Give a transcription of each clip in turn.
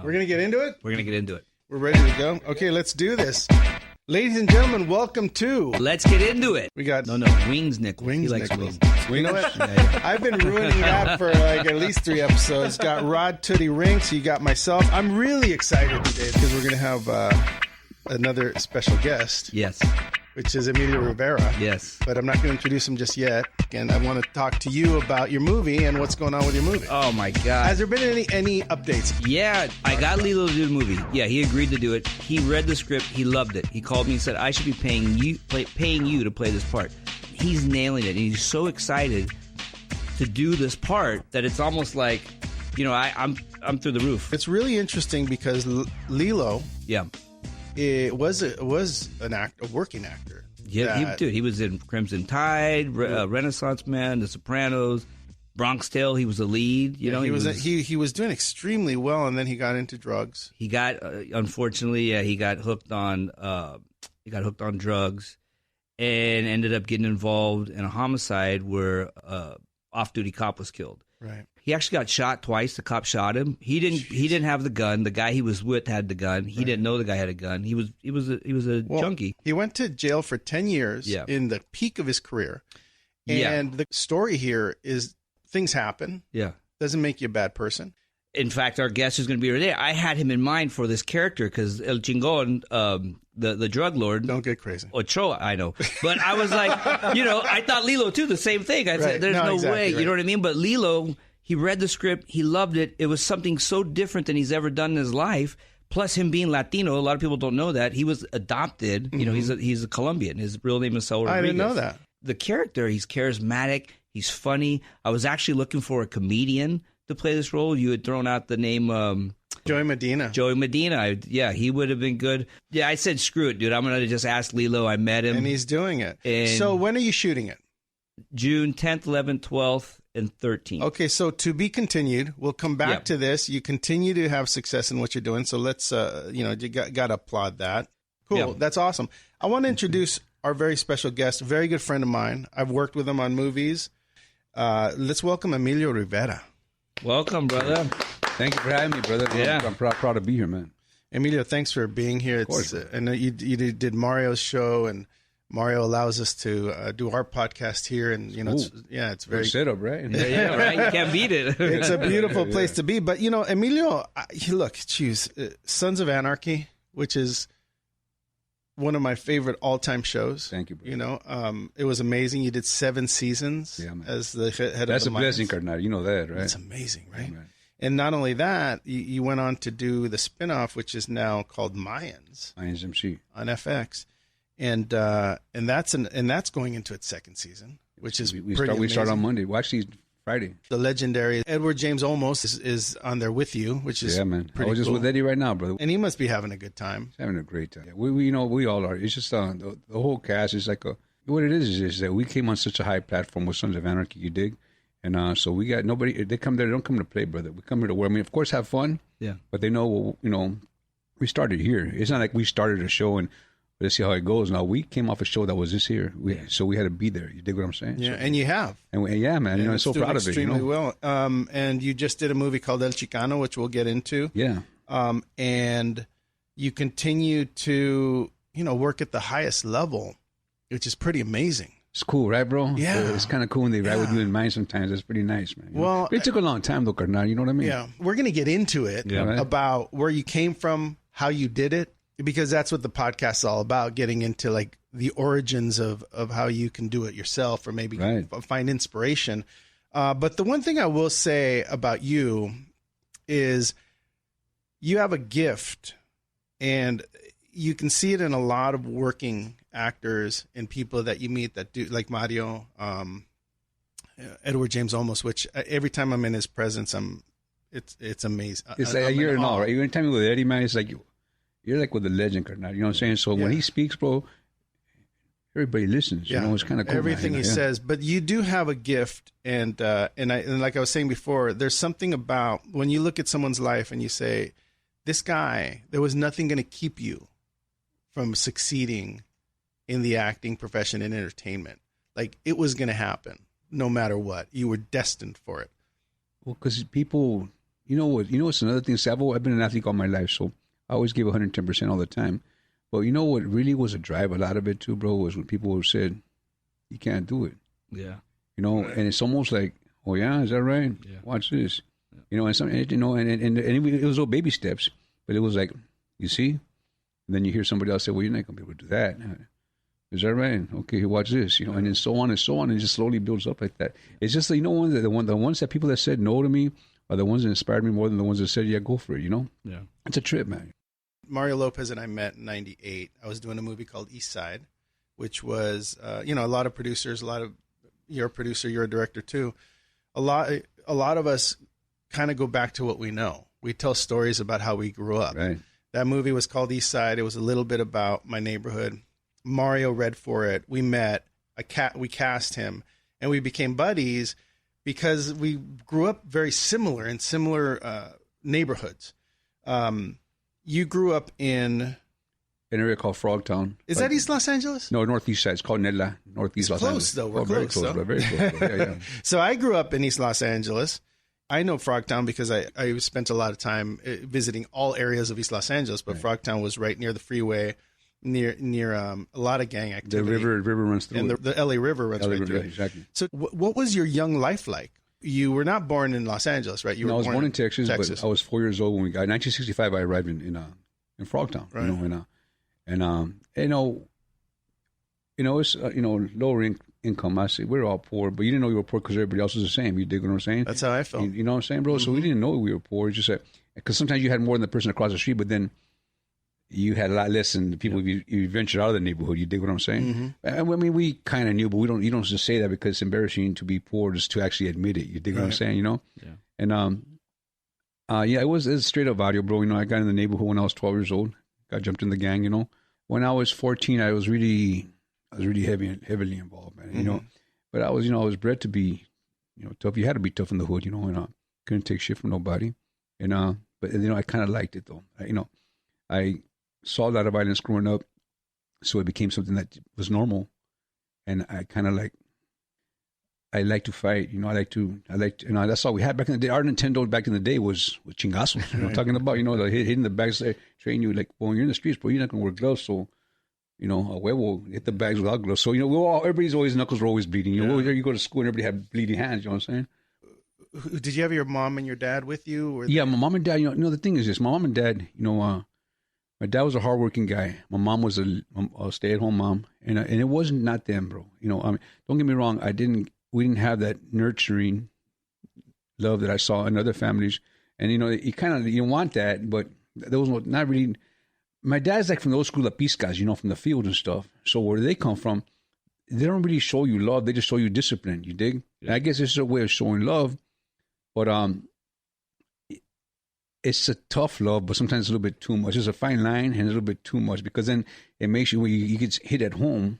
We're going to get into it? We're going to get into it. We're ready to go? Okay, let's do this. Ladies and gentlemen, welcome to... Let's get into it. We got... No, Wings Nichols. Wings he likes Nichols. wings. You know what? I've been ruining that for like at least 3 episodes. Got Rod Tootie Rinks. You got myself. I'm really excited today because we're going to have another special guest. Yes. Which is Emilio Rivera. Yes. But I'm not going to introduce him just yet. Again, I want to talk to you about your movie and what's going on with your movie. Oh, my God. Has there been any updates? Yeah, I got Lilo to do the movie. Yeah, he agreed to do it. He read the script. He loved it. He called me and said, I should be paying you to play this part. He's nailing it. And he's so excited to do this part that it's almost like, I'm through the roof. It's really interesting because Lilo... Yeah. It was a working actor. Yeah, he was in Crimson Tide, Renaissance Man, The Sopranos, Bronx Tale. He was the lead. He was doing extremely well, and then he got into drugs. He got unfortunately, he got hooked on drugs, and ended up getting involved in a homicide where off-duty cop was killed. Right. He actually got shot twice. The cop shot him. He didn't have the gun. The guy he was with had the gun. He didn't know the guy had a gun. He was a junkie. He went to jail for 10 years in the peak of his career. And the story here is things happen. Yeah. Doesn't make you a bad person. In fact, our guest is going to be right there. I had him in mind for this character because El Chingon, the drug lord. Don't get crazy. Ochoa, I know. But I was like, I thought Lilo too, the same thing. I said, there's no way. Right. You know what I mean? But Lilo... He read the script. He loved it. It was something so different than he's ever done in his life. Plus, him being Latino, a lot of people don't know that. He was adopted. Mm-hmm. He's a Colombian. His real name is Saul Rodriguez. I didn't know that. The character, he's charismatic. He's funny. I was actually looking for a comedian to play this role. You had thrown out the name... Joey Medina. He would have been good. Yeah, I said, screw it, dude. I'm going to just ask Lilo. I met him. And he's doing it. So when are you shooting it? June 10th, 11th, 12th. And 13. Okay, so to be continued. We'll come back to this. You continue to have success in what you're doing, so let's, you got to applaud that. Cool, yeah. That's awesome. I want to introduce our very special guest, a very good friend of mine. I've worked with him on movies. Let's welcome Emilio Rivera. Welcome, brother. Thank you for having me, brother. Yeah. I'm proud to be here, man. Emilio, thanks for being here. Of course. I know you did Mario's show, and Mario allows us to do our podcast here, and it's very good setup, right? Yeah, right. You can't beat it. It's a beautiful place to be. But Emilio, Sons of Anarchy, which is one of my favorite all-time shows. Thank you, brother. It was amazing. You did 7 seasons as the head of the That's a blessing, Mayans. Carnal. You know that, right? It's amazing, right? Yeah, and not only that, you went on to do the spinoff, which is now called Mayans. Mayans MC on FX. And that's going into its 2nd season, which is we pretty start on Monday. Well, actually, Friday. The legendary Edward James Olmos is on there with you, which is man. Pretty I was just cool. with Eddie right now, brother. And he must be having a good time. He's having a great time. We all are. It's just the whole cast is like what it is that we came on such a high platform with Sons of Anarchy. You dig? And so we got nobody. They come there. They don't come to play, brother. We come here to work. I mean, of course, have fun. Yeah. But they know, we started here. It's not like we started a show and let's see how it goes. Now, we came off a show that was this year, so we had to be there. You dig what I'm saying? Yeah, and you have. And man, I'm so proud of it. Extremely well. And you just did a movie called El Chicano, which we'll get into. Yeah. And you continue to, work at the highest level, which is pretty amazing. It's cool, right, bro? Yeah. It's kind of cool when they ride with you in mind sometimes. It's pretty nice, man. Well, it took a long time, though, Carnal. You know what I mean? Yeah. We're going to get into it about where you came from, how you did it. Because that's what the podcast is all about, getting into like the origins of how you can do it yourself or maybe find inspiration. But the one thing I will say about you is you have a gift, and you can see it in a lot of working actors and people that you meet that do, like Mario, Edward James Olmos, which every time I'm in his presence, it's amazing. It's like you're in awe, right? Every time you're with Eddie, man, it's like you're like with the legend, Carnal. You know what I'm saying? So when he speaks, bro, everybody listens. You know, it's kind of cool. Everything he says, but you do have a gift, and like I was saying before, there's something about when you look at someone's life and you say, this guy, there was nothing going to keep you from succeeding in the acting profession and entertainment. Like, it was going to happen no matter what. You were destined for it. Well, because people you know what's another thing? See, I've been an athlete all my life, so I always give 110% all the time. But you know what really was a drive, a lot of it too, bro, was when people said, you can't do it. Yeah. You know, right. And it's almost like, oh yeah, is that right? Yeah. Watch this. Yeah. You know, and some, you know, and it was all baby steps, but it was like, you see? And then you hear somebody else say, well, you're not going to be able to do that. Is that right? Okay, watch this. You know, and then so on and so on, and it just slowly builds up like that. It's just, you know, the ones that people that said no to me are the ones that inspired me more than the ones that said, yeah, go for it, you know? Yeah. It's a trip, man. Mario Lopez and I met in '98. I was doing a movie called East Side, which was, you know, a lot of producers, you're a producer, you're a director too. A lot of us kind of go back to what we know. We tell stories about how we grew up. Right. That movie was called East Side. It was a little bit about my neighborhood. Mario read for it. We met. We cast him, and we became buddies because we grew up very similar in similar neighborhoods. You grew up in an area called Frogtown. Is that East Los Angeles? No, northeast side. It's called Nedla, northeast Los Angeles. Though. We're close, though. Very close. Yeah. So I grew up in East Los Angeles. I know Frogtown because I spent a lot of time visiting all areas of East Los Angeles, but right. Frogtown was right near the freeway, near a lot of gang activity. The river runs through and the LA River runs right through. Exactly. So what was your young life like? You were not born in Los Angeles, right? I was born in Texas, but I was 4 years old when we got. In 1965, I arrived in Frogtown. Right. You know, it's lower income. I say we're all poor, but you didn't know you were poor because everybody else was the same. You dig what I'm saying? That's how I felt. You know what I'm saying, bro? Mm-hmm. So we didn't know we were poor. It's just because sometimes you had more than the person across the street, but then you had a lot less than the people you ventured out of the neighborhood. You dig what I'm saying? Mm-hmm. I mean, we kind of knew, but you don't just say that because it's embarrassing to be poor, just to actually admit it. You dig what I'm saying? You know? Yeah. And it was straight up audio, bro. You know, I got in the neighborhood when I was 12 years old. Got jumped in the gang. You know, when I was 14, I was really heavily involved, man. Mm-hmm. You know, but I was bred to be, tough. You had to be tough in the hood, you know, and couldn't take shit from nobody. And but I kind of liked it though. I saw a lot of violence growing up, so it became something that was normal, and I kind of I like to fight. I like to. That's all we had back in the day. Our Nintendo back in the day was chingazos. You know, talking about hitting the bags, train you like, well, when you're in the streets, bro, you're not gonna wear gloves, so. A huevo hit the bags without gloves. So, everybody's always, knuckles were always bleeding. You go to school and everybody had bleeding hands, you know what I'm saying? Did you have your mom and your dad with you? Yeah, my mom and dad, the thing is this. My mom and dad, my dad was a hardworking guy. My mom was a stay-at-home mom. And it wasn't not them, bro. Don't get me wrong. We didn't have that nurturing love that I saw in other families. And, you want that, but there was not really... My dad's like from the old school of piscas, from the field and stuff. So where they come from, they don't really show you love. They just show you discipline. You dig? Yeah. And I guess it's a way of showing love, but it's a tough love, but sometimes it's a little bit too much. It's a fine line and a little bit too much because then it makes you, when you get hit at home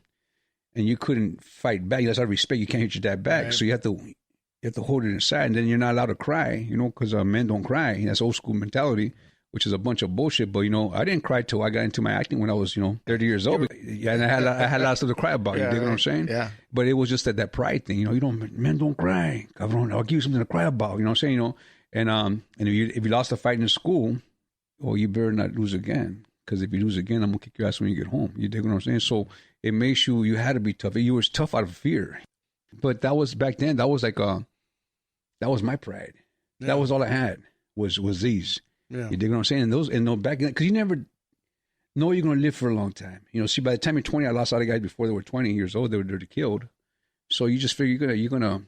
and you couldn't fight back. That's out of respect. You can't hit your dad back. Right. So you have to hold it inside, and then you're not allowed to cry, because men don't cry. That's old school mentality, which is a bunch of bullshit. But, I didn't cry till I got into my acting when I was, 30 years old. Yeah, and I had a lot of stuff to cry about. You dig what I'm saying? Yeah. But it was just that pride thing. Men don't cry. Cabrón, I'll give you something to cry about. You know what I'm saying? And if you lost a fight in school, well, you better not lose again. Because if you lose again, I'm going to kick your ass when you get home. You dig what I'm saying? So it makes you had to be tough. You were tough out of fear. But that was back then. That was like that was my pride. Yeah. That was all I had was these. Yeah. You dig what I'm saying? And back then, because you never know you're going to live for a long time. See, by the time you're 20, I lost all the guys before they were 20 years old. They were killed. So you just figure you're gonna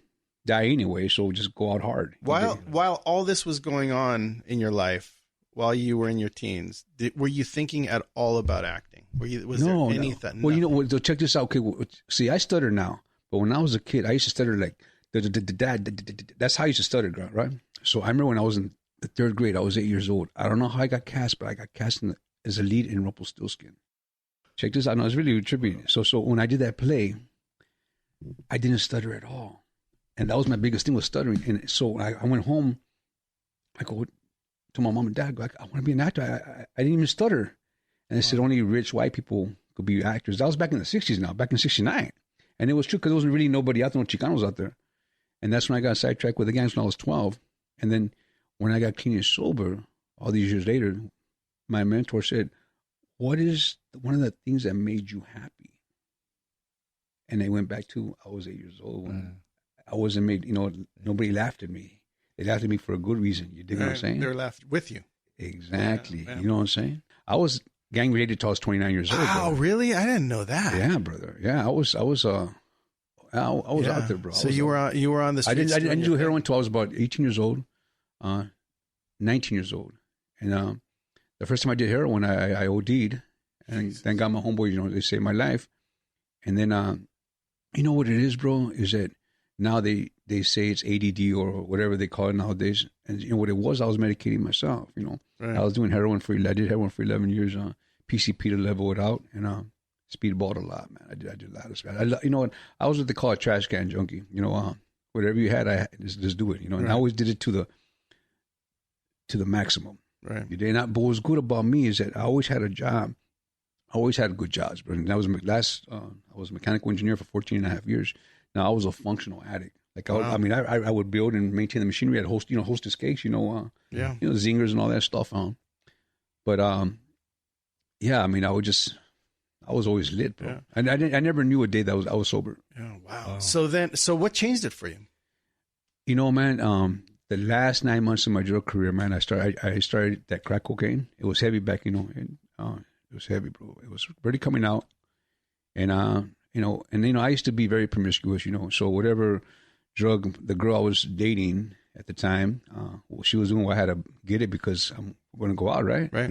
die anyway. So just go out hard. While all this was going on in your life, while you were in your teens, were you thinking at all about acting? Was there anything? No. Well, so check this out. Okay, see, I stutter now, but when I was a kid, I used to stutter like that's how I used to stutter, right? So I remember when I was in the third grade, I was 8 years old. I don't know how I got cast, but I got cast as a lead in Rumpelstiltskin. Check this out. No, it's really trippy. So when I did that play, I didn't stutter at all. And that was my biggest thing, was stuttering. And so I went home. I go to my mom and dad, I want to be an actor. I didn't even stutter. And they said only rich white people could be actors. That was back in the 60s now, back in 69. And it was true because there wasn't really nobody out there, no Chicanos out there. And that's when I got sidetracked with the gangs when I was 12. And then when I got clean and sober, all these years later, my mentor said, what is one of the things that made you happy? And I went back to, I was 8 years old when I wasn't made, nobody laughed at me. They laughed at me for a good reason. You dig what I'm saying? They were laughed with you. Exactly. Yeah. You know what I'm saying? I was gang related till I was 29 years old. Oh, really? I didn't know that. Yeah, brother. Yeah, I was out there, bro. So you were on the streets. I didn't do heroin until I was about 18 years old, 19 years old. And the first time I did heroin, I OD'd. And then got my homeboy, they saved my life. And then, you know what it is, bro, is that now they say it's ADD or whatever they call it nowadays. And you know what it was? I was medicating myself, Right. I was doing heroin I did heroin for 11 years, PCP to level it out, and speedballed a lot, man. I did a lot of speed. You know what? I was what they call a trash can junkie. Whatever you had, I just do it, And I always did it to the maximum. Right. But what was good about me is that I always had a job. I always had good jobs, but I was a mechanical engineer for 14 and a half years. Now I was a functional addict. Like I would build and maintain the machinery. I'd hostess cakes, zingers and all that stuff. But yeah, I was always lit, bro. Yeah. And I never knew a day that I was sober. Yeah, wow. So what changed it for you? Man, the last 9 months of my drug career, man, I started that crack cocaine. It was heavy back, and it was heavy, bro. It was really coming out, and I used to be very promiscuous, So whatever drug the girl I was dating at the time, she was doing, I had to get it because I'm going to go out, right? Right.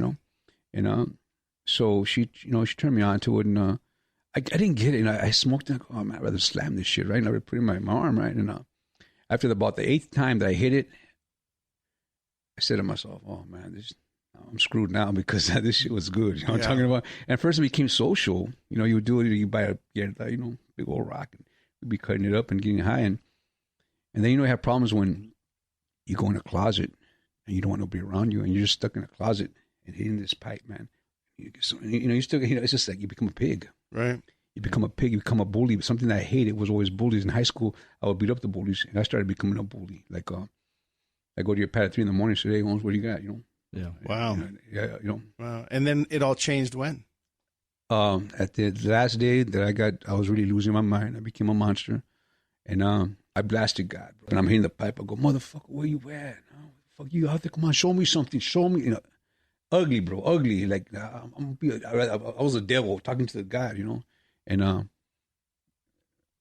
And so she turned me on to it, and I didn't get it, and I smoked it. And I go, oh man, I'd rather slam this shit, right? And I would put it in my arm, right? And after about the 8th time that I hit it, I said to myself, oh man, I'm screwed now because this shit was good. You know what I'm talking about? And at first it became social. You would do it, you buy a big old rock, and we'd be cutting it up and getting high. And then, you have problems when you go in a closet and you don't want nobody around you and you're just stuck in a closet and hitting this pipe, man. It's just like you become a pig. Right. You become a pig, you become a bully. Something that I hated was always bullies. In high school, I would beat up the bullies, and I started becoming a bully. Like, I go to your pad at 3 in the morning, say, hey, Holmes, what do you got, Yeah. Wow. Wow. And then it all changed when? At the last day that I was really losing my mind. I became a monster. And I blasted God. Bro. And I'm hitting the pipe. I go, motherfucker, where you at? Oh, fuck you out there. Come on, show me something. Show me. Ugly, bro. Ugly. Like, I was a devil talking to the God, And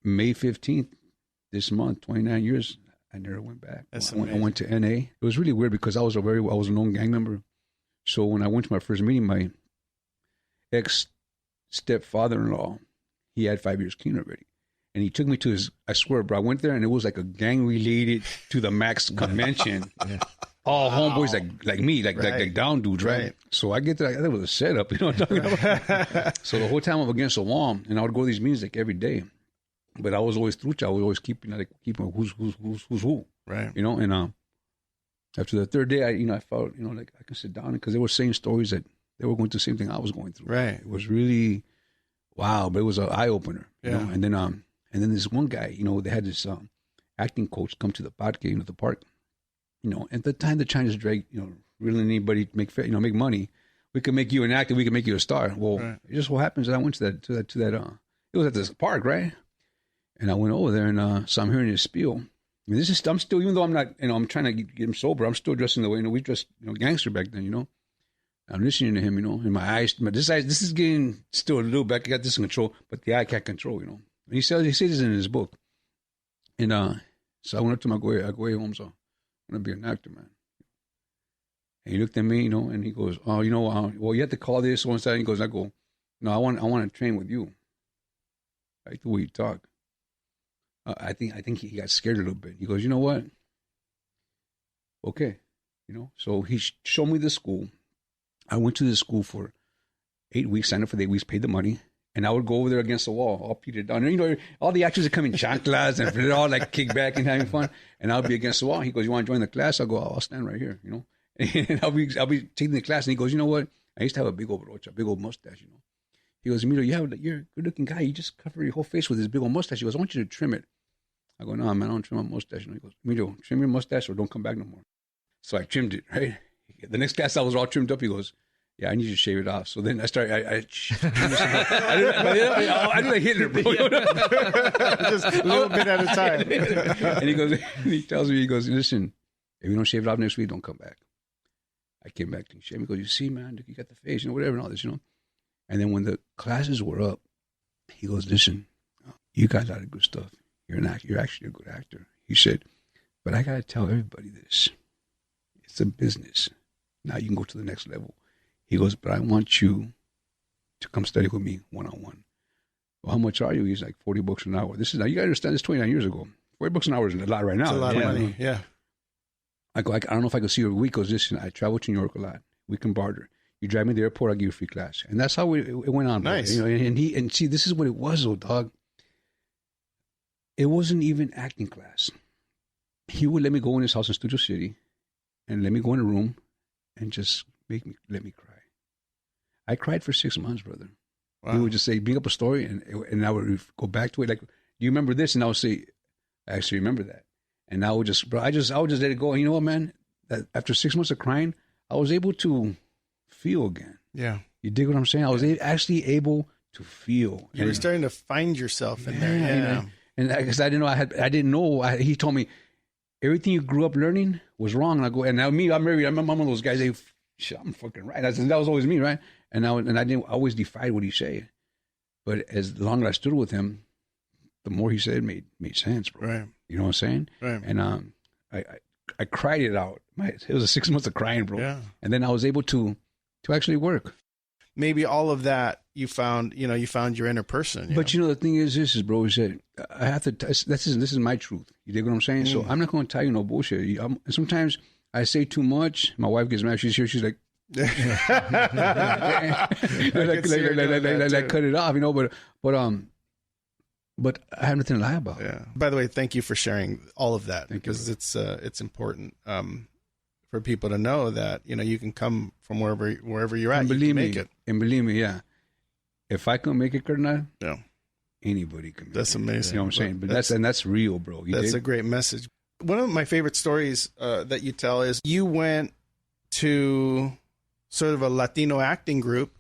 May 15th, this month, 29 years, I never went back. I went to NA. It was really weird because I was a known gang member. So when I went to my first meeting, my ex-stepfather-in-law, he had 5 years clean already. And he took me to I swear, bro, I went there and it was like a gang-related to the max convention. Yeah. All homeboys like me, like down dudes, right? So I get there, that was a setup, you know what I'm talking about? So the whole time I'm against the wall, and I would go to these meetings like every day. But I was always trucha. I was always keeping who's who, right? And after the 3rd day, I felt like I can sit down because they were saying stories that they were going through the same thing I was going through. Right. It was really wow, but it was an eye opener. Yeah. And then this one guy, they had this acting coach come to the parque, the park. At the time the Chinese drag, really anybody to make money. We could make you an actor. We could make you a star. Well, It just what happens is I went to that. It was at this park, right? And I went over there, and so I'm hearing his spiel. And I'm still, even though I'm not, I'm trying to get him sober, I'm still dressing the way, we dressed, gangster back then, I'm listening to him, in my eyes. This is getting still a little back. I got this in control, but the eye can't control, And he says this in his book. And so I went up to him, I go, hey, Holmes, I'm going to be an actor, man. And he looked at me, and he goes, oh, well, you have to call this one side. And he goes, I go, no, I want to train with you. I like the way you talk. I think he got scared a little bit. He goes, you know what? Okay. So he showed me the school. I went to this school for 8 weeks, signed up for the 8 weeks, paid the money. And I would go over there against the wall, all petered down. And, all the actors are coming chanclas and they're all like kick back and having fun. And I'll be against the wall. He goes, you want to join the class? I'll go, I'll stand right here, And I'll be taking the class. And he goes, you know what? I used to have a big old brocha, big old mustache, He goes, Emilio, you're a good-looking guy. You just cover your whole face with this big old mustache. He goes, I want you to trim it. I go, no, man, I don't trim my mustache. And he goes, Emilio, trim your mustache or don't come back no more. So I trimmed it, right? The next class I was all trimmed up. He goes, yeah, I need you to shave it off. So then I started, I do like Hitler, bro. Just a little bit at a time. And he tells me, listen, if you don't shave it off next week, don't come back. I came back to shave. He goes, you see, man, you got the face, whatever and all this, And then when the classes were up, he goes, listen, you got a lot of good stuff. You're actually a good actor. He said, but I got to tell everybody this. It's a business. Now you can go to the next level. He goes, but I want you to come study with me one-on-one. Well, how much are you? He's like, $40 an hour. Now you got to understand, this 29 years ago. $40 an hour is a lot right now. It's a lot of money, yeah. I go, I don't know if I can see you every week. He goes, listen, I travel to New York a lot. We can barter. You drive me to the airport, I'll give you a free class. And that's how it went on. Nice. And see, this is what it was, though, dog. It wasn't even acting class. He would let me go in his house in Studio City and let me go in a room and just let me cry. I cried for 6 months, brother. Wow. He would just say, bring up a story, and I would go back to it. Like, do you remember this? And I would say, I actually remember that. And I would just, I would just let it go. And you know what, man? That after 6 months of crying, I was able to feel again. Yeah. You dig what I'm saying? I was actually able to feel. You were starting to find yourself in there. Yeah. And because I didn't know. He told me, everything you grew up learning was wrong. And I go, and now me, I'm married. I'm one of those guys. I'm fucking right. That was always me, right? And I didn't always defied what he said. But as long as I stood with him, the more he said made sense, bro. Right. You know what I'm saying? Right. And I cried it out. It was 6 months of crying, bro. Yeah. And then I was able to actually work. Maybe all of that you found your inner person. But the thing is, bro, is that I have to. This is my truth. You dig what I'm saying? So I'm not going to tell you no bullshit. Sometimes I say too much. My wife gets mad. She's here. She's like, like cut it off, But I have nothing to lie about. Yeah. By the way, thank you for sharing all of that because it's important for people to know that you can come from wherever you're at. And believe me, make it. And believe me, yeah. If I can make it, Colonel, yeah, anybody can. That's amazing. You know what I'm saying? But that's real, bro. That's a great message. One of my favorite stories that you tell is you went to sort of a Latino acting group.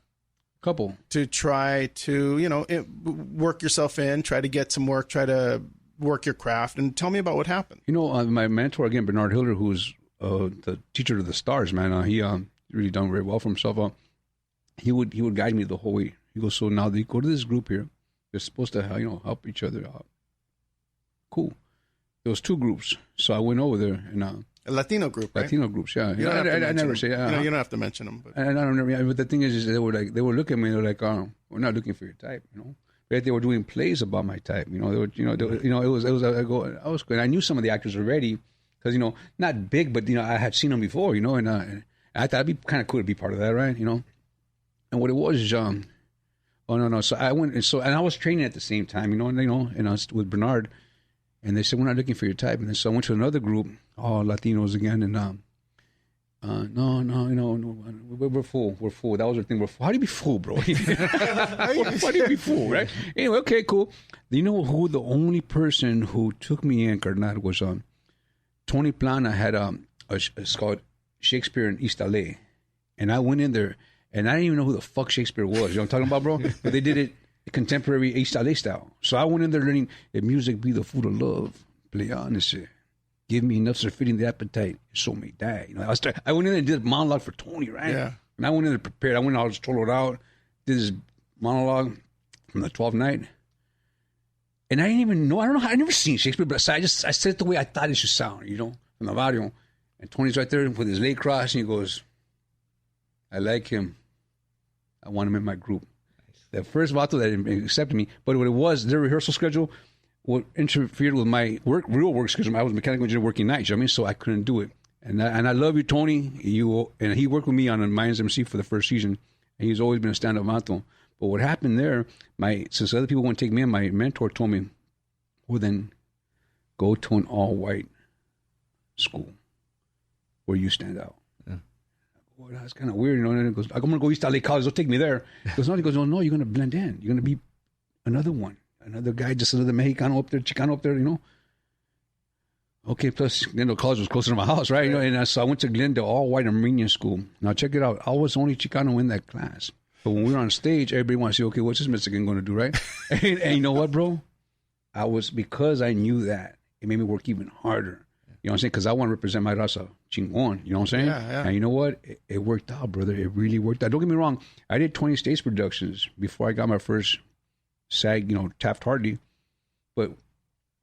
Couple. To try to, work yourself in, try to get some work, try to work your craft. And tell me about what happened. My mentor, again, Bernard Hiller, who's the teacher of the stars, man, he really done very well for himself. He would guide me the whole way. He goes, so now they go to this group here. They're supposed to, help each other out. Cool. There was two groups. So I went over there and a Latino group, right? Latino groups, yeah. I never say. You don't have to mention them. But. And I don't know. But the thing is they were looking at me. They're like, we're not looking for your type, But they were doing plays about my type, They were, it was. I was good. I knew some of the actors already because not big, but I had seen them before, and I thought it'd be kind of cool to be part of that, right? And what it was is, oh no. So I went, and I was training at the same time, and I was with Bernard. And they said, we're not looking for your type. And then so I went to another group, all Latinos again. And no, we're full. We're full. That was the thing. We're full. How do you be full, bro? How do you be full, right? Anyway, okay, cool. You know who the only person who took me in, Carnal, was Tony Plana had it's called Shakespeare in East LA. And I went in there, and I didn't even know who the fuck Shakespeare was. You know what I'm talking about, bro? But they did it contemporary East LA style. So I went in there learning, if music be the food of love, play honest, give me enough to feeding the appetite, so may die. I went in there and did a monologue for Tony, right? Yeah. And I went in there prepared. I went in, I was told it out, did this monologue from the 12th night. And I didn't even know, I never seen Shakespeare, but I said it the way I thought it should sound, from the barrio. And Tony's right there with his leg crossed, and he goes, I like him. I want him in my group. The first vato that accepted me, but what it was, their rehearsal schedule interfered with my real work schedule. I was a mechanical engineer working nights, so I couldn't do it. And I love you, Tony. And he worked with me on a Mayans MC for the first season, and he's always been a stand-up vato. But what happened there, since other people wouldn't take me in, my mentor told me, well, then go to an all-white school where you stand out. Well, that's kind of weird, And he goes, I'm going to go East LA College. They'll take me there. He goes, no, you're going to blend in. You're going to be another one. Another guy, just another Mexicano up there, Chicano up there, Okay, plus Glendale College was closer to my house, right? You know, and so I went to Glendale, all white Armenian school. Now check it out. I was the only Chicano in that class. But when we were on stage, everybody wanted to say, okay, what's this Mexican going to do, right? and you know what, bro? Because I knew that, it made me work even harder. You know what I'm saying? Because I want to represent my raza chingon. You know what I'm saying? Yeah. And you know what? It worked out, brother. It really worked out. Don't get me wrong. I did 20 stage productions before I got my first SAG, Taft-Hartley. But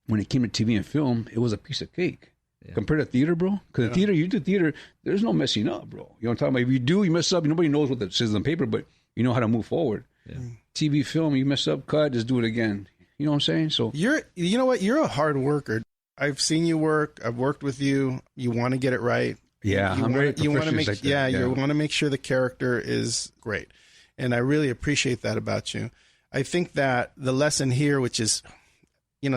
when it came to TV and film, it was a piece of cake. Yeah. Compared to theater, bro. Because the theater, you do theater, there's no messing up, bro. You know what I'm talking about? If you do, you mess up. Nobody knows what it says on paper, but you know how to move forward. Yeah. TV, film, you mess up, cut, just do it again. You know what I'm saying? So you know what? You're a hard worker. I've seen you work. I've worked with you. You want to get it right. Yeah, I'm very professional. You want to make you want to make sure the character is great, and I really appreciate that about you. I think that the lesson here, which is,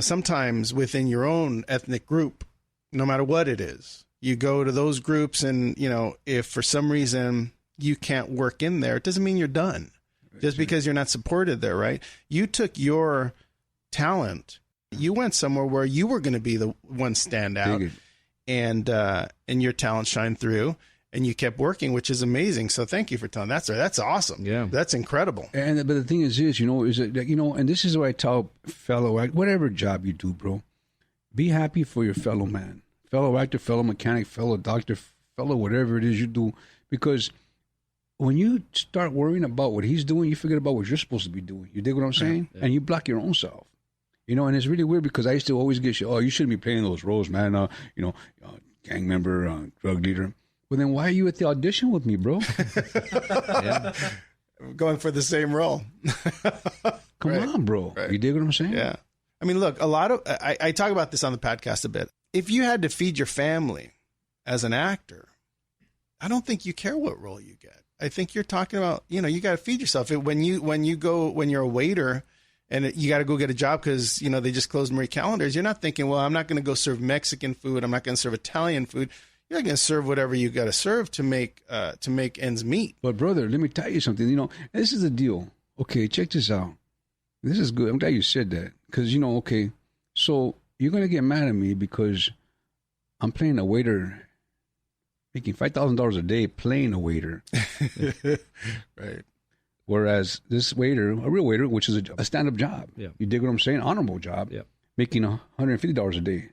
sometimes within your own ethnic group, no matter what it is, you go to those groups and, if for some reason you can't work in there, it doesn't mean you're done just because you're not supported there, right? You took your talent, you went somewhere where you were going to be the one standout and your talent shined through and you kept working, which is amazing. So thank you for telling that story. That's awesome. Yeah. That's incredible. But the thing is and this is what I tell whatever job you do, bro, be happy for your fellow man, fellow actor, fellow mechanic, fellow doctor, fellow whatever it is you do. Because when you start worrying about what he's doing, you forget about what you're supposed to be doing. You dig what I'm saying? Yeah. And you block your own self. And it's really weird because I used to always get shit. Oh, you shouldn't be playing those roles, man. Gang member, drug leader. Well, then why are you at the audition with me, bro? Going for the same role. Come on, bro. Right. You dig what I'm saying? Yeah. I mean, look, I talk about this on the podcast a bit. If you had to feed your family as an actor, I don't think you care what role you get. I think you're talking about, you got to feed yourself. When you're a waiter and you got to go get a job because, they just closed Marie Callender's, you're not thinking, well, I'm not going to go serve Mexican food. I'm not going to serve Italian food. You're going to serve whatever you got to serve to make ends meet. But brother, let me tell you something. This is the deal. Okay, check this out. This is good. I'm glad you said that because okay, so you're going to get mad at me because I'm playing a waiter, making $5,000 a day playing a waiter, right? Whereas this waiter, a real waiter, which is a stand-up job, you dig what I'm saying? Honorable job, making $150 a day.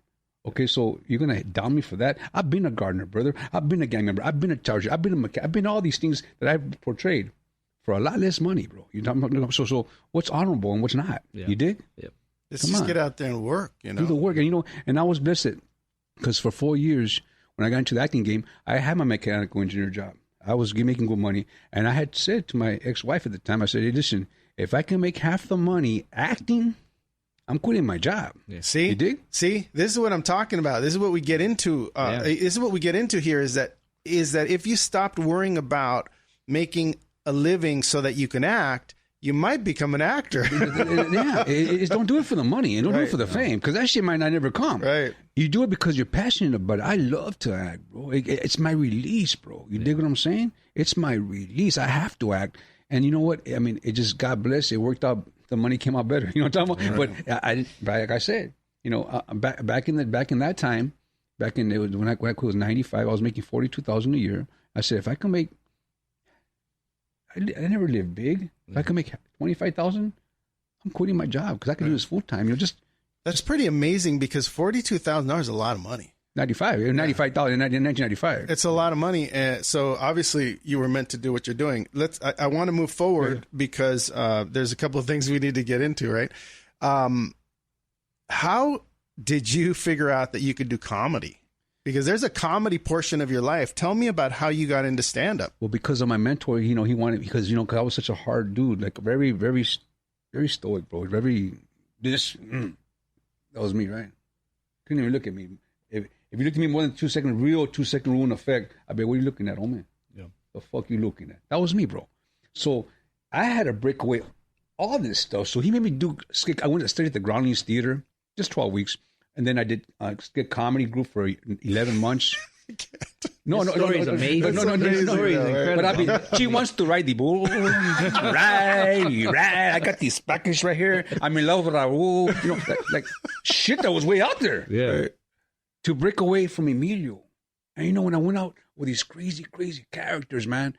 Okay, so you're going to down me for that? I've been a gardener, brother. I've been a gang member. I've been a charger. I've been a mechanic. I've been all these things that I've portrayed for a lot less money, bro. So what's honorable and what's not? Yeah. You dig? Yep. Just get out there and work, Do the work. And, and I was blessed because for 4 years, when I got into the acting game, I had my mechanical engineer job. I was making good money. And I had said to my ex-wife at the time, I said, hey, listen, if I can make half the money acting, I'm quitting my job. Yeah. See, you dig? See, this is what I'm talking about. This is what we get into. This is what we get into here is that if you stopped worrying about making a living so that you can act, you might become an actor. Don't do it for the money and don't do it for the fame because that shit might not ever come. Right. You do it because you're passionate about it. I love to act, bro. It's my release, bro. You dig what I'm saying? It's my release. I have to act. And you know what? I mean, it just, God bless, it worked out. The money came out better. You know what I'm talking about? Right. But like I said, back in that time, when I was 95, I was making $42,000 a year. I said, if I can make, I never lived big. If I can make $25,000, I'm quitting my job because I can do this full time. That's pretty amazing because $42,000 is a lot of money. 95,000 in 1995. It's a lot of money. So obviously you were meant to do what you're doing. I want to move forward because there's a couple of things we need to get into, right? How did you figure out that you could do comedy? Because there's a comedy portion of your life. Tell me about how you got into stand-up. Well, because of my mentor, he wanted, because I was such a hard dude, like very, very, very stoic, bro. That was me, right? Couldn't even look at me. If you look at me more than 2 seconds, real 2 second rule in effect, I bet, what are you looking at, oh man? Yeah. The fuck you looking at? That was me, bro. So I had to break away all this stuff. So he made me do skit. I went to study at the Groundlings Theater, just 12 weeks. And then I did skit comedy group for 11 months. No, story's amazing. No. But I mean, she wants to ride the bull. Right. I got these package right here. I'm in love with Raul. Like shit that was way out there. Yeah. to break away from Emilio. And, you know, when I went out with these crazy, crazy characters, man,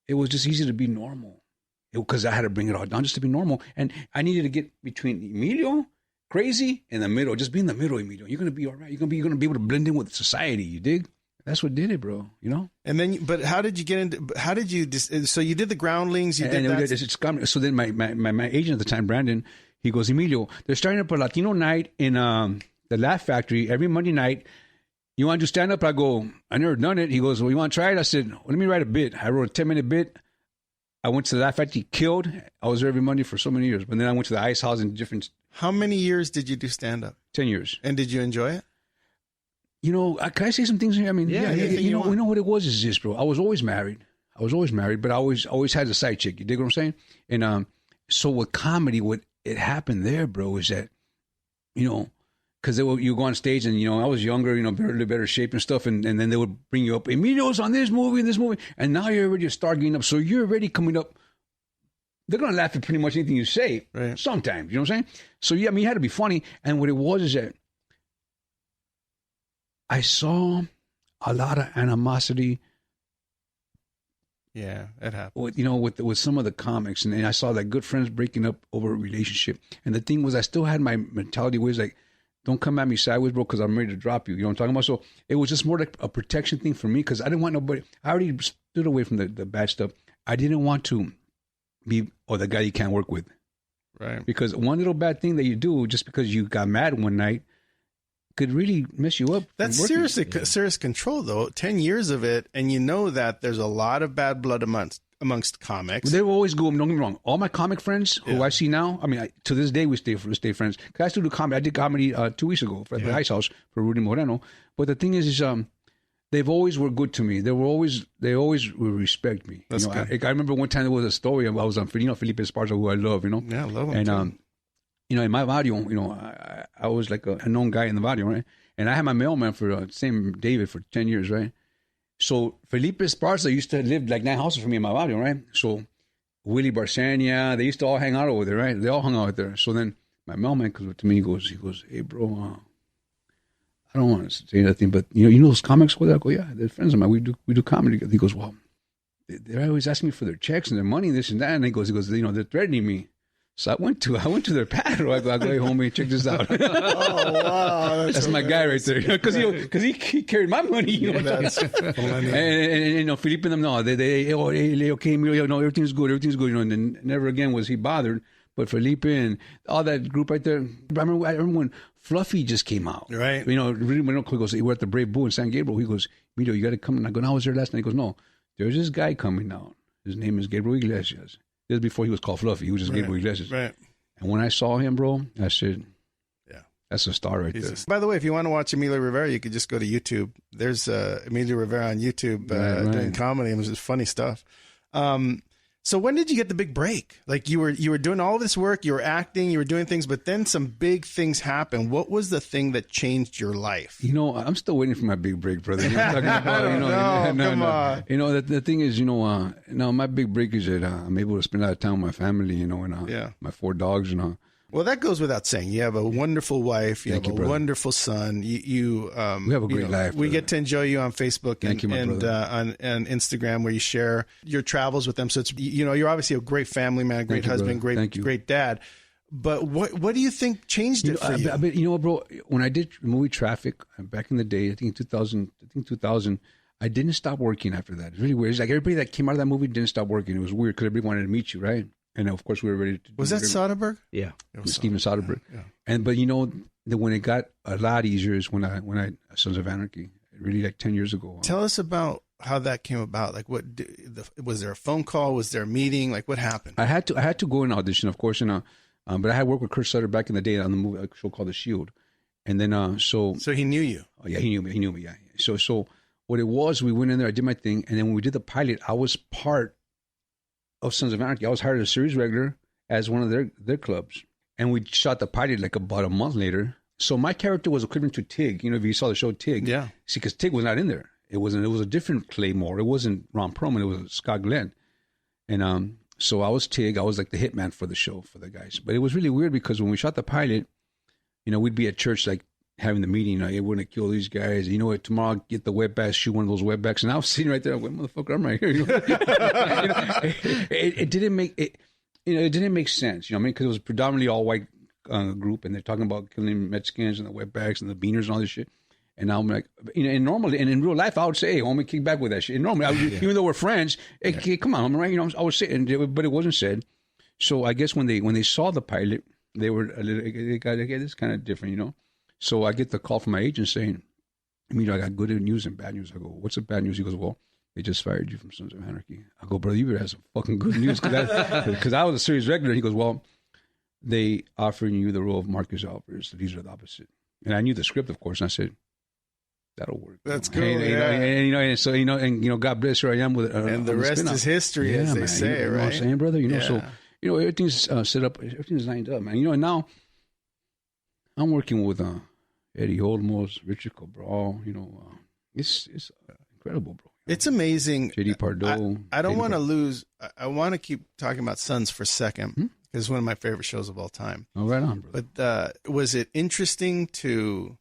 it was just easy to be normal. Because I had to bring it all down just to be normal. And I needed to get between Emilio, crazy, and the middle. Just be in the middle, Emilio. You're going to be all right. You're going to be able to blend in with society. You dig? That's what did it, bro. You know? And then, but how did you get into, so you did the Groundlings, you did that? So then my agent at the time, Brandon, he goes, Emilio, they're starting up a Latino night in the Laugh Factory every Monday night. You want to do stand-up? I go, I never done it. He goes, well, you want to try it? I said, well, let me write a bit. I wrote a 10-minute bit. I went to the Laugh Factory, killed. I was there every Monday for so many years. But then I went to the Ice House in different... How many years did you do stand-up? 10 years. And did you enjoy it? You know, can I say some things here? I mean, you know what it was is this, bro. I was always married, but I always had a side chick. You dig what I'm saying? And so with comedy, what it happened there, bro, is that, you know... Because you go on stage and, you know, I was younger, you know, better shape and stuff. And then they would bring you up, Emilio's on this movie and this movie. And now you're already a star getting up. So you're already coming up. They're going to laugh at pretty much anything you say sometimes. You know what I'm saying? So, yeah, I mean, you had to be funny. And what it was is that I saw a lot of animosity. Yeah, it happened. With some of the comics. And I saw that good friends breaking up over a relationship. And the thing was, I still had my mentality was like, don't come at me sideways, bro, because I'm ready to drop you. You know what I'm talking about? So it was just more like a protection thing for me because I didn't want nobody. I already stood away from the bad stuff. I didn't want to be the guy you can't work with. Right. Because one little bad thing that you do just because you got mad one night could really mess you up. That's serious control, though. 10 years of it, and you know that there's a lot of bad blood amongst comics. They will always go, don't get me wrong. All my comic friends who I see now, I mean, to this day, we stay friends. Because I still do comedy. I did comedy 2 weeks ago for the Ice House for Rudy Moreno. But the thing is they've always were good to me. They always will respect me. That's good. I remember one time there was a story. I was on, Felipe Esparza, who I love, you know. Yeah, I love him. And, you know, in my barrio, you know, I was like a known guy in the barrio, right? And I had my mailman for same David for 10 years, right? So Felipe Esparza used to live like 9 houses from me in my barrio, right? So Willie Barsania, they used to all hang out over there, right? They all hung out there. So then my mailman comes up to me, he goes, hey, bro, I don't want to say nothing, but you know those comics over there? I go, yeah, they're friends of mine. We do comedy together. He goes, well, they're always asking me for their checks and their money, this and that. And he goes, you know, they're threatening me. So I went to their pad. I go, hey, homie, check this out. Oh, wow. That's my guy right there. Because he carried my money. You know, that's funny. And you know, Felipe and them, no, they okay, Emilio, no, everything's good. You know, and then never again was he bothered. But Felipe and all that group right there, I remember when Fluffy just came out. Right. You know, really, when he goes, we're at the Brave Bull in San Gabriel. He goes, Emilio, you got to come. And I go, no, I was there last night. He goes, no, there's this guy coming out. His name is Gabriel Iglesias. This is before he was called Fluffy. He was just Gabriel Iglesias. Right. And when I saw him, bro, I said, yeah, that's a star right there. By the way, if you want to watch Emilio Rivera, you could just go to YouTube. There's Emilio Rivera on YouTube doing comedy, and it was just funny stuff. So when did you get the big break? Like you were doing all this work, you were acting, you were doing things, but then some big things happened. What was the thing that changed your life? You know, I'm still waiting for my big break, brother. You know what I'm talking about? Come on. You know, the thing is, you know, my big break is that I'm able to spend a lot of time with my family, you know, and my 4 dogs, you know. Well, that goes without saying. You have a wonderful wife. You have a wonderful son. We have a great life. We get to enjoy you on Facebook and on Instagram, where you share your travels with them. So it's, you know, you're obviously a great family man, great husband, great dad. But what do you think changed it for you? You know what, bro? When I did movie Traffic back in the day, I think in 2000, I didn't stop working after that. It's really weird. It's like everybody that came out of that movie didn't stop working. It was weird because everybody wanted to meet you, right? And of course, we were ready to. Was that Soderbergh? Yeah, it was Steven Soderbergh. Yeah. But you know, when it got a lot easier is when I Sons of Anarchy, really like 10 years ago. Tell us about how that came about. Like, was there a phone call? Was there a meeting? Like, what happened? I had to go and audition, of course, and but I had worked with Kurt Sutter back in the day on the movie, a show called The Shield, and then so he knew you. Oh yeah, he knew me. Yeah. So what it was, we went in there, I did my thing, and then when we did the pilot, I was part of Sons of Anarchy. I was hired as a series regular as one of their clubs. And we shot the pilot like about a month later. So my character was equivalent to Tig. You know, if you saw the show Tig. Yeah. See, because Tig was not in there. It was a different Claymore. It wasn't Ron Perlman. It was Scott Glenn. And so I was Tig. I was like the hitman for the show for the guys. But it was really weird because when we shot the pilot, you know, we'd be at church like having the meeting, hey, we're going to kill these guys. You know what? Tomorrow, I'll get the wetbacks, shoot one of those wetbacks. And I was sitting right there. I went, motherfucker, I'm right here. It didn't make it. It didn't make sense. Because it was predominantly all white group, and they're talking about killing Mexicans and the wetbacks and the beaners and all this shit. And I'm like, and normally, and in real life, I would say, hey, homie, kick back with that shit. And normally, even though we're friends, hey, come on, homie, right? I would say, but it wasn't said. So I guess when they saw the pilot, they were a little, they got, this is kind of different, So I get the call from my agent saying, I got good news and bad news. I go, what's the bad news? He goes, well, they just fired you from Sons of Anarchy. I go, brother, you better have some fucking good news. Because I was a series regular. He goes, well, they offering you the role of Marcus Alvarez. So these are the opposite. And I knew the script, of course. And I said, that'll work. That's cool. And so, God bless her. I am with and the rest is history, as they say, right? Know what I'm saying, brother? So, everything's set up. Everything's lined up, man. And now I'm working with Eddie Olmos, Richard Cabral. It's incredible, bro. It's amazing. J.D. Pardo. I don't want to lose. I want to keep talking about Sons for a second because it's one of my favorite shows of all time. Oh, right on, brother. But was it interesting to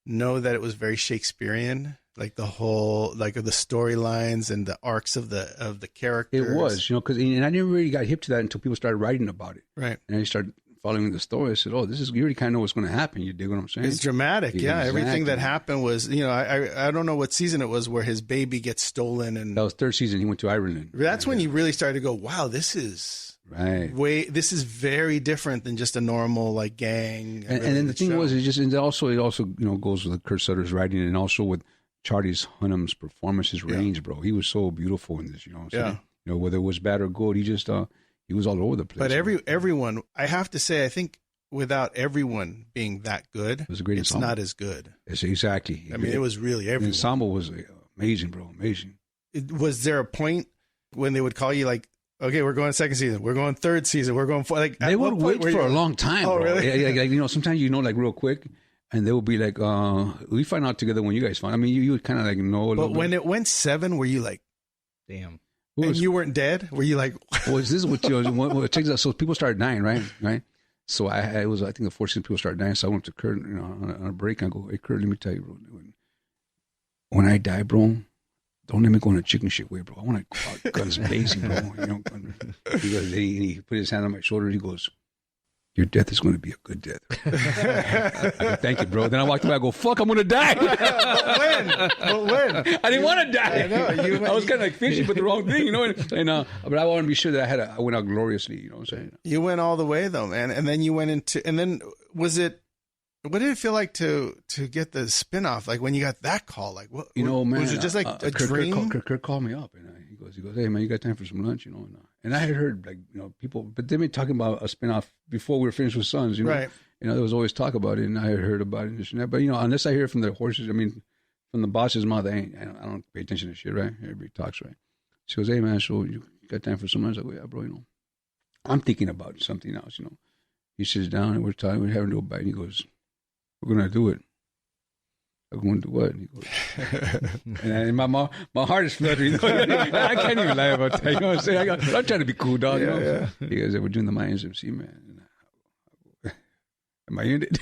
know that it was very Shakespearean, like the whole, like the storylines and the arcs of the characters? It was, because and I never really got hip to that until people started writing about it. Right. And I started following the story. I said, "Oh, you already kind of know what's going to happen." You dig what I'm saying? It's dramatic, yeah. Exactly. Everything that happened was, I don't know what season it was where his baby gets stolen, and that was third season. He went to Ireland. That's when you really started to go, "Wow, this is This is very different than just a normal like gang." And then the thing was, it also goes with Kurt Sutter's writing, and also with Charlie Hunnam's performance, his range, bro. He was so beautiful in this. Whether it was bad or good, he just. He was all over the place. But everyone, I have to say, I think without everyone being that good, it was a great ensemble. Not as good. It's exactly. I mean, it was really everyone. The ensemble was amazing, bro. Amazing. Was there a point when they would call you like, okay, we're going second season, we're going third season, we're going fourth? Like, they would wait for a long time. Oh, bro. really? Like, sometimes like real quick, and they would be like, we find out together when you guys find. I mean, you would kind of like know. But when it went 7, were you like, damn? And you weren't dead? Were you like? This is what it takes out. So people started dying, right? So I think the 4th season people started dying. So I went to Kurt on a break. And I go, hey Kurt, let me tell you, bro. When I die, bro, don't let me go in a chicken shit way, bro. I want to go out guns blazing, bro. He put his hand on my shoulder. He goes, your death is going to be a good death. I go, thank you, bro. Then I walked away. I go, fuck, I'm going to die. But when? I didn't want to die. I know. I was kind of like fishing, but the wrong thing, But I want to be sure that I went out gloriously, you know what I'm saying? You went all the way, though, man. And then you went into, and then what did it feel like to get the spinoff? Like when you got that call, like what? Man, was it just like a dream? Kurt called me up, and he goes, hey man, you got time for some lunch, And I had heard people, but they've been talking about a spinoff before we were finished with Sons, Right. There was always talk about it, and I had heard about it and this and that. But unless I hear from the horses, from the boss's mouth, I don't pay attention to shit, right? Everybody talks, right? She goes, hey man, so you got time for some lunch? I go, yeah, bro. I'm thinking about something else. He sits down and we're talking, we're having a bite, and he goes, we're gonna do it. I'm going to do what? And he goes, and my heart is fluttering. I can't even lie about that. You know what I'm saying? I'm trying to be cool, dog. Yeah. He goes, we're doing the Mayans MC, man. Am I in it?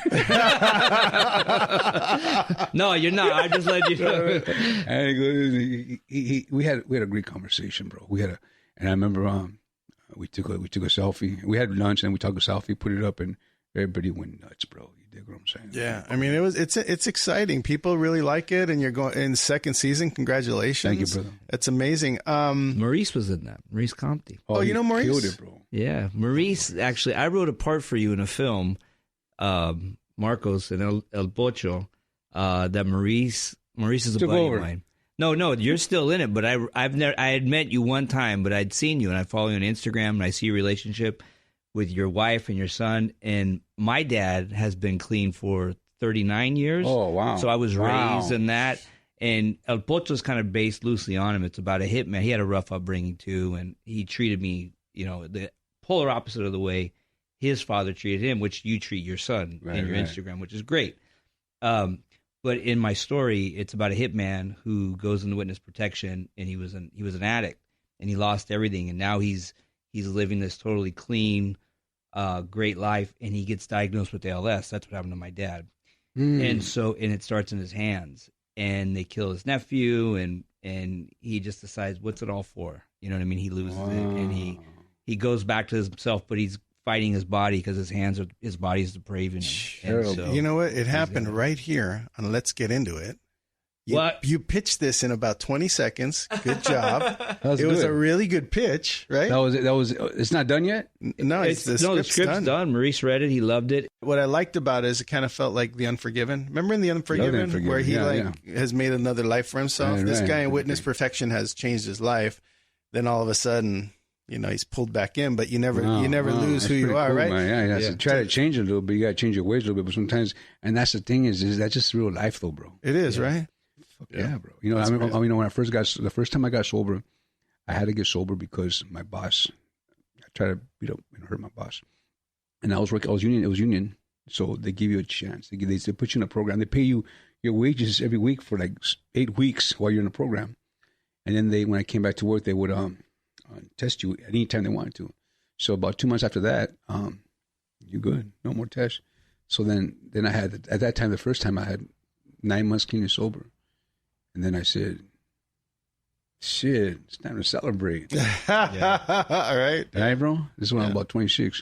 No, you're not. I just let you know. And he goes, we had a great conversation, bro. And I remember we took a selfie. We had lunch and we took a selfie, put it up, and everybody went nuts, bro. You dig what I'm saying? Yeah, it's exciting. People really like it, and you're going in second season. Congratulations! Thank you, brother. It's amazing. Maurice was in that. Maurice Comte. Oh, you know Maurice? Killed it, bro. Yeah, Maurice. Actually, I wrote a part for you in a film, Marcos and El Pocho. That Maurice is a buddy of mine. No, you're still in it, but I had met you one time, but I'd seen you, and I follow you on Instagram, and I see your relationship with your wife and your son. And my dad has been clean for 39 years. Oh, wow. So I was raised in that. And El Pocho's kind of based loosely on him. It's about a hitman. He had a rough upbringing, too, and he treated me, the polar opposite of the way his father treated him, which you treat your son in your Instagram, which is great. But in my story, it's about a hitman who goes into witness protection, and he was an addict, and he lost everything, and now he's living this totally clean, great life, and he gets diagnosed with ALS. That's what happened to my dad. And it starts in his hands, and they kill his nephew, and he just decides, what's it all for? You know what I mean? He loses it, and he goes back to himself, but he's fighting his body because his body's depraving him. And so, you know what? It happened right here on Let's Get Into It. You pitched this in about 20 seconds. Good job. It was a really good pitch, right? That was. It's not done yet. No, the script's done. Maurice read it. He loved it. What I liked about it is it kind of felt like The Unforgiven. Remember in The Unforgiven where he has made another life for himself? This guy in Witness Perfection has changed his life. Then all of a sudden, he's pulled back in, but you never lose who you are, cool, right? Man. Yeah, so try to change it a little bit. You got to change your ways a little bit, but sometimes, and that's the thing is that's just real life, though, bro. It is, right? Yeah, bro. When the first time I got sober, I had to get sober because my boss, I tried to beat up and hurt my boss, and I was union. It was union, so they give you a chance. They put you in a program. They pay you your wages every week for like 8 weeks while you're in the program, and then when I came back to work, they would test you at any time they wanted to. So about 2 months after that, you're good. No more tests. So then I had, at that time, the first time I had 9 months clean and sober. And then I said, shit, it's time to celebrate. All right. All right, bro? This is when I'm about 26.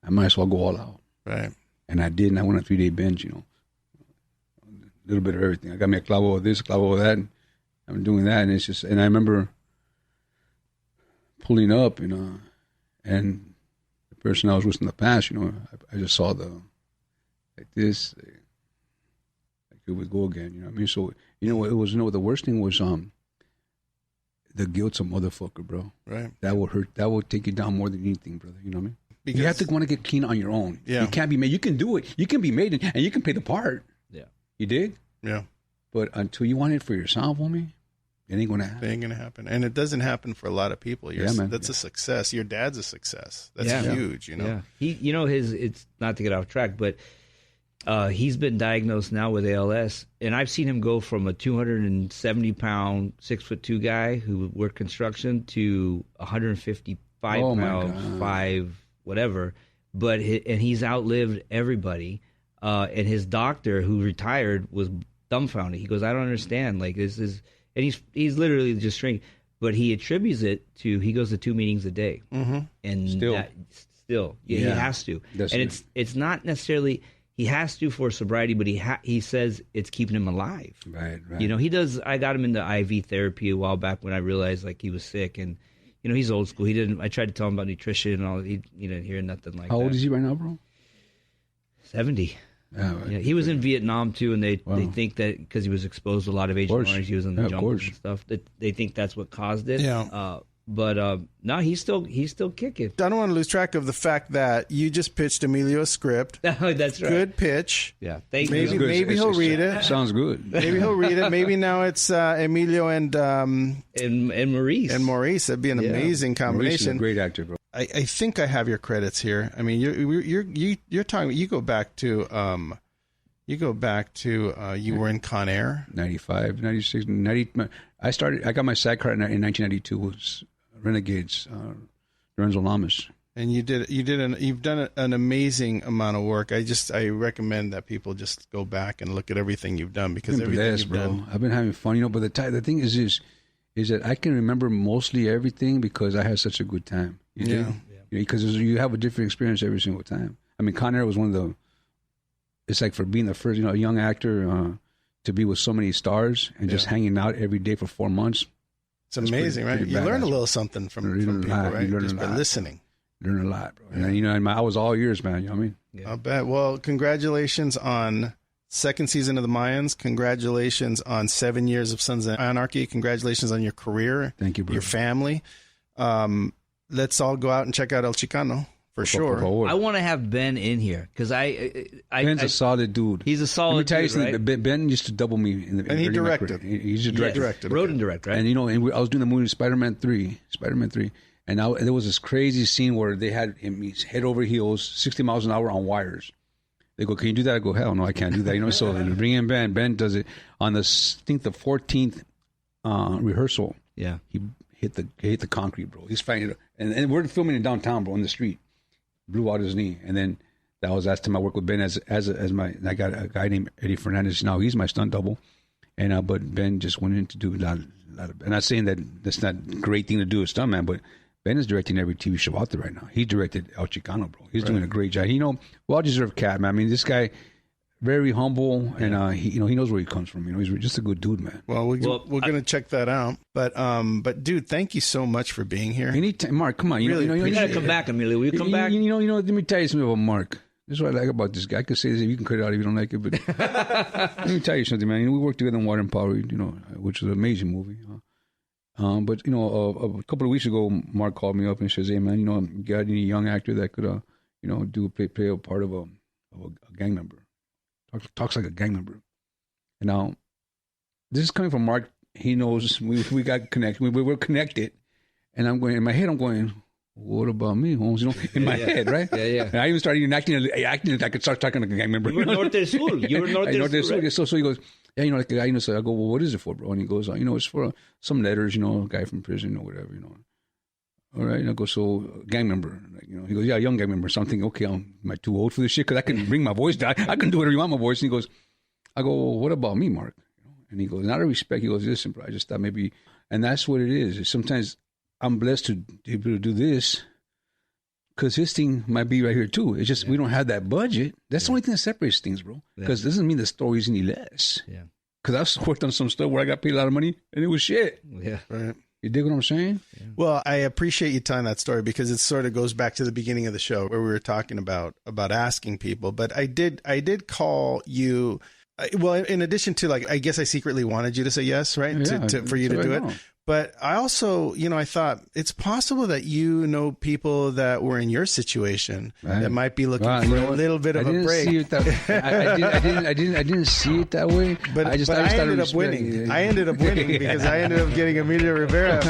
I might as well go all out. Right. And I did, and I went on a 3-day binge, a little bit of everything. I got me a clavo of this, clavo of that. And I'm doing that, and it's just, and I remember pulling up, and the person I was with in the past, I just saw like this, like it would go again, you know what I mean? So, it was, the worst thing was, the guilt's a motherfucker, bro. Right. That will hurt. That will take you down more than anything, brother. You know what I mean? Because you have to want to get clean on your own. Yeah. You can't be made. You can do it. You can be made, and you can pay the part. Yeah. You dig? Yeah. But until you want it for yourself, homie, it ain't gonna happen. It ain't gonna happen, and it doesn't happen for a lot of people. Man. That's a success. Your dad's a success. That's huge. Yeah. It's not to get off track, but he's been diagnosed now with ALS, and I've seen him go from a 270-pound, 6'2" guy who worked construction to 155-pound, 5 whatever. But he's outlived everybody. And his doctor, who retired, was dumbfounded. He goes, "I don't understand. Like this is," and he's literally just shrinking. But he attributes it to he goes to 2 meetings a day, and still, he has to. And it's not necessarily. He has to for sobriety, but he says it's keeping him alive. Right. He does. I got him into IV therapy a while back when I realized like he was sick, and he's old school. I tried to tell him about nutrition and all. He didn't hear nothing like that. How old is he right now, bro? 70. Yeah, right. He was in Vietnam too, and they think that because he was exposed to a lot of Agent Orange, he was in the jungle and stuff. That they think that's what caused it. Yeah. But no, he's still kicking. I don't want to lose track of the fact that you just pitched Emilio a script. Oh, that's right. Good pitch. Yeah, thank you. Maybe he'll read it. Sounds good. Maybe he'll read it. Maybe now it's Emilio and Maurice. And Maurice. That'd be an amazing combination. Maurice is a great actor, bro. I think I have your credits here. I mean, you're talking. You go back to you were in Con Air. 95, 96, 90. I got my SAG card in 1992. Was Renegades, Lorenzo Lamas. And you've done an amazing amount of work. I recommend that people just go back and look at everything you've done because everything you've done. I've been having fun, But the thing is that I can remember mostly everything because I had such a good time. Because you have a different experience every single time. I mean, Con Air was one of the. It's like for being the first, young actor to be with so many stars and just hanging out every day for 4 months. It's amazing, right? You learn a little something from people, right? Just by listening. Learn a lot, bro. Yeah. And I was all ears, man. You know what I mean? Yeah. I bet. Well, congratulations on second season of the Mayans. Congratulations on 7 years of Sons of Anarchy. Congratulations on your career. Thank you, bro. Your family. Let's all go out and check out El Chicano. For sure. I want to have Ben in here because Ben's a solid dude. He's a solid dude, right? Ben used to double me in the. And he directed. He's a director. Directed. Wrote and directed, right? And I was doing the movie Spider-Man 3, and there was this crazy scene where they had him he's head over heels, 60 miles an hour on wires. They go, "Can you do that?" I go, "Hell no, I can't do that." So they bring in Ben. Ben does it on the 14th rehearsal. Yeah, he hit the concrete, bro. He's fighting it, and we're filming in downtown, bro, in the street. Blew out his knee, and then That was last time I worked with Ben as I got a guy named Eddie Fernandez. Now he's my stunt double. And but Ben just went in to do a lot of, I'm not saying that that's not a great thing to do as stuntman, but Ben is directing every TV show out there right now. He directed El Chicano, bro. He's doing a great job. Well-deserved cat, man. I mean, this guy, very humble, and he knows where he comes from. He's just a good dude, man. Well, we're gonna check that out. But dude, thank you so much for being here. Anytime, Mark, come on. You gotta come back, Emilio. Will you come back? Let me tell you something about Mark. This is what I like about this guy. I could say this, you can cut it out if you don't like it, but let me tell you something, man. We worked together on Water and Power, which was an amazing movie. But a couple of weeks ago, Mark called me up and says, "Hey, man, you got any young actor that could, play a part of a gang member? Talks like a gang member." And now, this is coming from Mark. He knows we got connected. We were connected, and I'm going in my head. I'm going, what about me, Holmes? In my head, right? Yeah. And I even started acting like I could start talking like a gang member. You were Norte Sur. Norte Sur. Right? So he goes, yeah, like the guy, so I go, well, what is it for, bro? And he goes, it's for some letters, a guy from prison or whatever, All right. And I go, so gang member. He goes, yeah, young gang member. So I'm thinking, okay, am I too old for this shit? Because I can bring my voice down. I can do whatever you want my voice. And he goes, I go, well, what about me, Mark? And he goes, not a respect. He goes, listen, bro, I just thought maybe, and that's what it is. Sometimes I'm blessed to be able to do this because his thing might be right here too. It's just we don't have that budget. That's the only thing that separates things, bro. Because it doesn't mean the story's any less. Yeah. Because I've worked on some stuff where I got paid a lot of money and it was shit. Yeah. Right. You dig what I'm saying? Yeah. Well, I appreciate you telling that story because it sort of goes back to the beginning of the show where we were talking about asking people. But I did call you. Well, in addition to I guess I secretly wanted you to say yes, right? Yeah, for you to do it. But I also, I thought it's possible that people that were in your situation that might be looking for a little bit of a break. I didn't see it that way. But I ended up winning. I ended up winning because I ended up getting Emilio Rivera to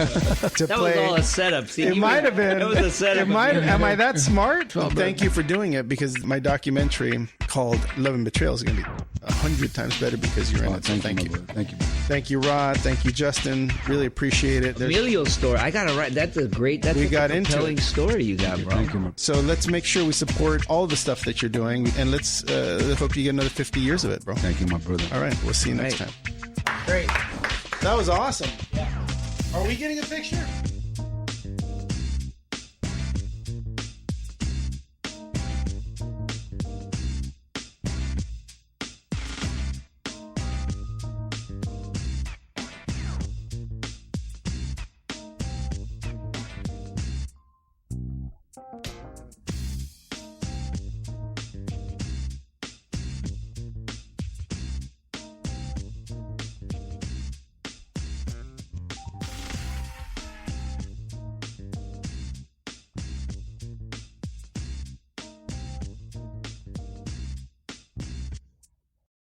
play. That was all a setup. See, it might have been. It was a setup. Am I that smart? Well, thank you for doing it because my documentary called Love and Betrayal is going to be 100 times better because you're in it. So thank you. Thank you. Thank you, Rod. Thank you, Justin. Really appreciate it. Emilio's story. I got to write. That's a compelling story you got, bro. Thank you. So let's make sure we support all the stuff that you're doing, and let's hope you get another 50 years of it, bro. Thank you, my brother. All right. We'll see you next time. Great. That was awesome. Are we getting a picture?